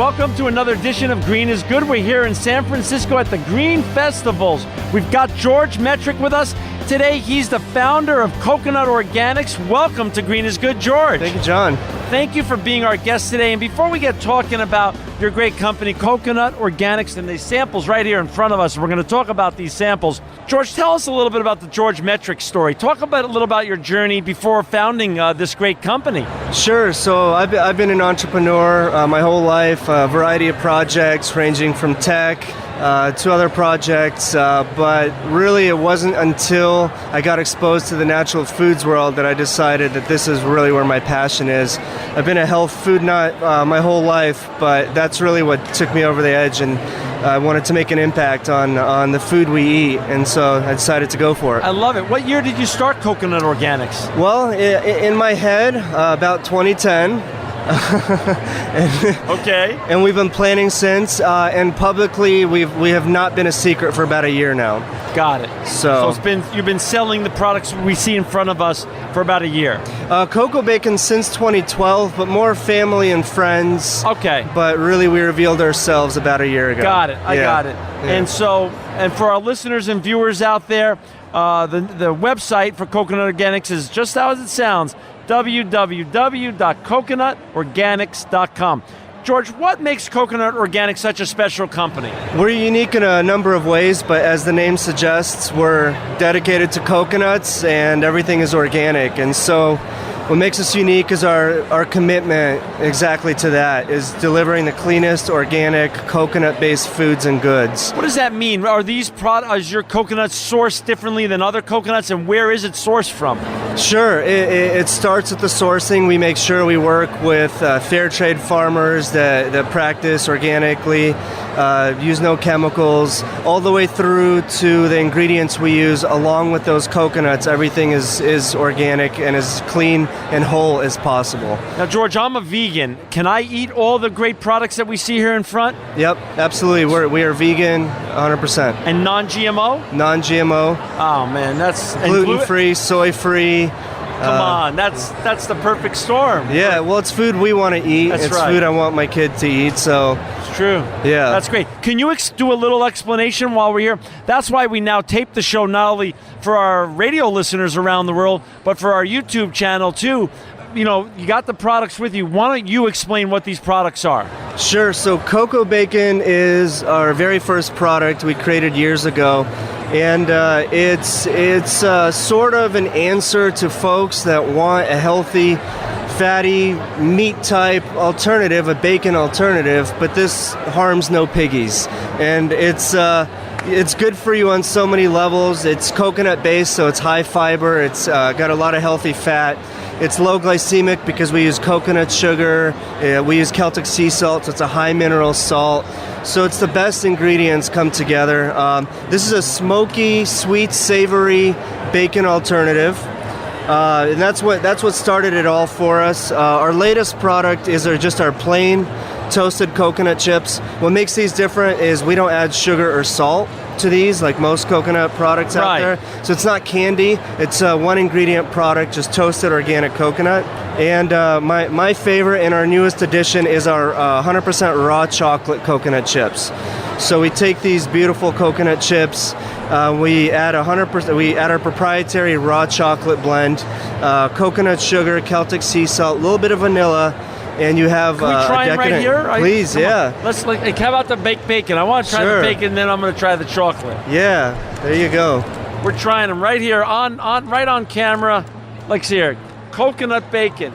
Welcome to another edition of Green is Good. We're here in San Francisco at the Green Festivals. We've got George Metrik with us. Today, he's the founder of Coconut Organics. Welcome to Green is Good, George. Thank you, John. Thank you for being our guest today. And before we get talking about your great company, Coconut Organics, and these samples right here in front of us, we're going to talk about these samples. George, tell us a little bit about the George Metrik story. Talk about a little about your journey before founding this great company. Sure. So I've been an entrepreneur my whole life, a variety of projects ranging from tech to other projects, but really it wasn't until I got exposed to the natural foods world that I decided that this is really where my passion is. I've been a health food nut my whole life, but that's really what took me over the edge, and I wanted to make an impact on the food we eat, and so I decided to go for it. I love it. What year did you start Coconut Organics? Well, in my head, about 2010. Okay. And we've been planning since, and publicly we have not been a secret for about a year now. Got it. So you've been selling the products we see in front of us for about a year. Cocoa Bacon since 2012, but more family and friends. Okay. But really we revealed ourselves about a year ago. Got it. I got it. Yeah. And for our listeners and viewers out there, the website for Coconut Organics is just how it sounds, www.coconutorganics.com. George, what makes Coconut Organics such a special company? We're unique in a number of ways, but as the name suggests, we're dedicated to coconuts and everything is organic. And so what makes us unique is our commitment exactly to that, is delivering the cleanest, organic, coconut-based foods and goods. What does that mean? Are these is your coconuts sourced differently than other coconuts, and where is it sourced from? Sure. It starts with the sourcing. We make sure we work with fair trade farmers that practice organically, use no chemicals, all the way through to the ingredients we use along with those coconuts. Everything is organic and as clean and whole as possible. Now, George, I'm a vegan. Can I eat all the great products that we see here in front? Yep, absolutely. We are vegan, 100%. And non-GMO? Non-GMO. Oh man, that's gluten-free, soy-free. Come on, that's the perfect storm. Yeah, well, it's food we want to eat. That's it's right. food I want my kid to eat, so. It's true. Yeah. That's great. Can you do a little explanation while we're here? That's why we now tape the show not only for our radio listeners around the world, but for our YouTube channel too. You know, you got the products with you. Why don't you explain what these products are? Sure. So Cocoa Bacon is our very first product we created years ago. And it's sort of an answer to folks that want a healthy, fatty, meat-type alternative, a bacon alternative, but this harms no piggies. And it's good for you on so many levels. It's coconut-based, so it's high fiber. It's got a lot of healthy fat. It's low glycemic because we use coconut sugar. We use Celtic sea salt, so it's a high mineral salt. So it's the best ingredients come together. This is a smoky, sweet, savory bacon alternative. And that's what started it all for us. Our latest product is just our plain toasted coconut chips. What makes these different is we don't add sugar or salt to these like most coconut products out there. So it's not candy. It's a one ingredient product, just toasted organic coconut. And my favorite and our newest addition is our 100% raw chocolate coconut chips. So we take these beautiful coconut chips, we add our proprietary raw chocolate blend, coconut sugar, Celtic sea salt, a little bit of vanilla, and you have Can we try it right here? Please, yeah. Let's how about the baked bacon? I want to try the bacon, then I'm going to try the chocolate. Yeah, there you go. We're trying them right here right on camera. Like here, coconut bacon.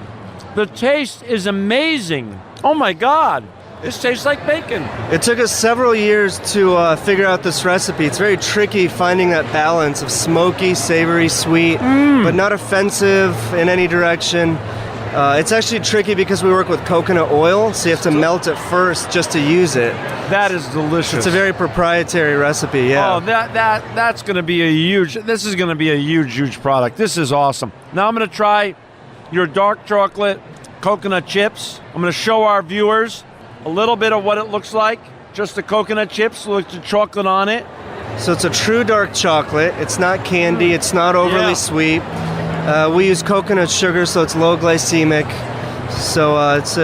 The taste is amazing. Oh my God. This tastes like bacon. It took us several years to figure out this recipe. It's very tricky finding that balance of smoky, savory, sweet, but not offensive in any direction. It's actually tricky because we work with coconut oil, so you have to melt it first just to use it. That is delicious. It's a very proprietary recipe, yeah. Oh, that's going to be this is going to be a huge product. This is awesome. Now I'm going to try your dark chocolate coconut chips. I'm going to show our viewers a little bit of what it looks like. Just the coconut chips with the chocolate on it. So it's a true dark chocolate. It's not candy. It's not overly sweet. We use coconut sugar, so it's low glycemic. So it's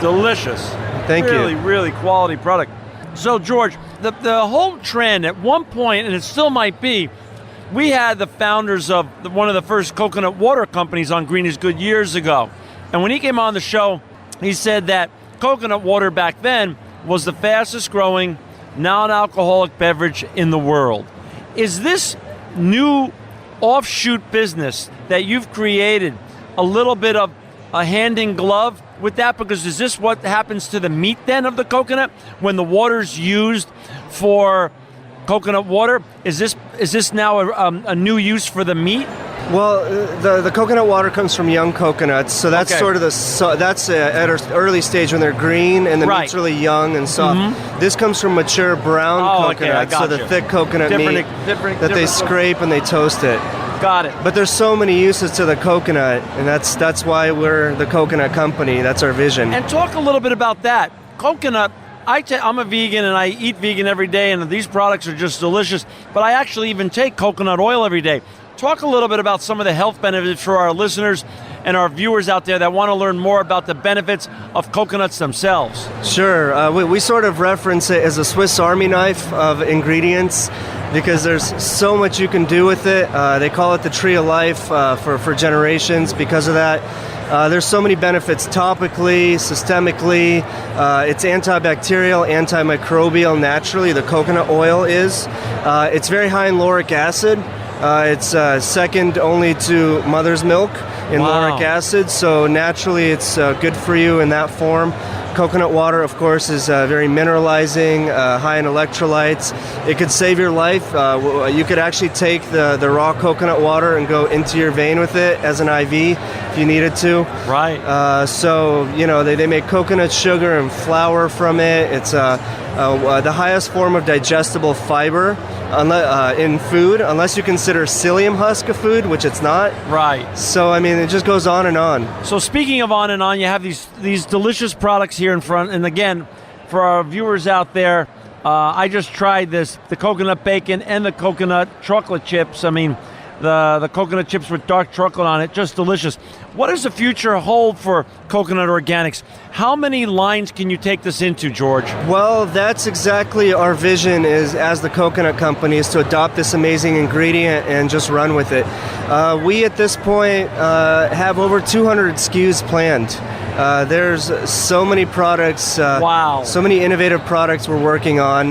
delicious. Thank you. Really, really quality product. So, George, the whole trend at one point, and it still might be, we had the founders of one of the first coconut water companies on Green is Good years ago. And when he came on the show, he said that coconut water back then was the fastest growing non-alcoholic beverage in the world. Is this new offshoot business that you've created a little bit of a hand in glove with that? Because is this what happens to the meat then of the coconut when the water's used for coconut water? Is this now a new use for the meat? Well, the coconut water comes from young coconuts, so that's sort of that's at an early stage when they're green and the meat's really young and soft. This comes from mature brown coconuts, so the thick coconut meat that they scrape and they toast it. Got it. But there's so many uses to the coconut, and that's why we're the coconut company. That's our vision. And talk a little bit about that. Coconut, I'm a vegan and I eat vegan every day, and these products are just delicious, but I actually even take coconut oil every day. Talk a little bit about some of the health benefits for our listeners and our viewers out there that want to learn more about the benefits of coconuts themselves. Sure. We sort of reference it as a Swiss Army knife of ingredients because there's so much you can do with it. They call it the tree of life for generations because of that. There's so many benefits topically, systemically. It's antibacterial, antimicrobial naturally. The coconut oil is. It's very high in lauric acid. It's second only to mother's milk in lauric acid, so naturally it's good for you in that form. Coconut water, of course, is very mineralizing, high in electrolytes. It could save your life. You could actually take the raw coconut water and go into your vein with it as an IV if you needed to. Right. So, you know, they make coconut sugar and flour from it. It's the highest form of digestible fiber in food, unless you consider psyllium husk a food, which it's not. Right. So, I mean, it just goes on and on. So speaking of on and on, you have these delicious products here in front. And again, for our viewers out there, I just tried the coconut bacon and the coconut chocolate chips. I mean, the coconut chips with dark chocolate on it, just delicious. What does the future hold for coconut organics? How many lines can you take this into, George? Well, that's exactly our vision is as the coconut company is to adopt this amazing ingredient and just run with it. We at this point have over 200 SKUs planned. There's so many products, so many innovative products we're working on.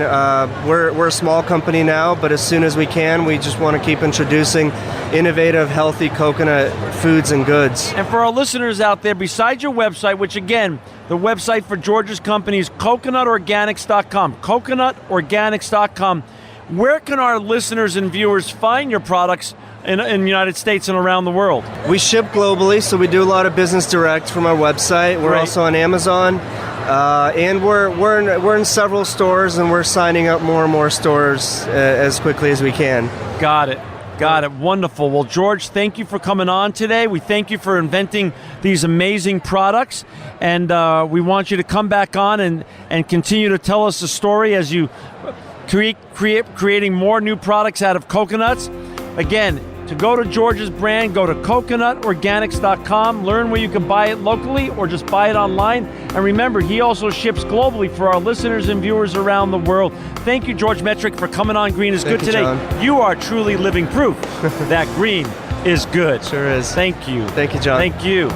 We're a small company now, but as soon as we can, we just want to keep introducing innovative, healthy coconut foods and goods. And for our listeners out there, besides your website, which again, the website for George's company is coconutorganics.com, coconutorganics.com, where can our listeners and viewers find your products in the United States and around the world? We ship globally, so we do a lot of business direct from our website. We're also on Amazon, and we're in several stores, and we're signing up more and more stores as quickly as we can. Got it. Got it. Wonderful. Well, George, thank you for coming on today. We thank you for inventing these amazing products, and we want you to come back on and continue to tell us the story as you creating more new products out of coconuts. Again, to go to George's brand, go to coconutorganics.com, learn where you can buy it locally or just buy it online. And remember, he also ships globally for our listeners and viewers around the world. Thank you, George Metrik, for coming on Green is Good today. John. You are truly living proof that green is good. Sure is. Thank you. Thank you, John. Thank you.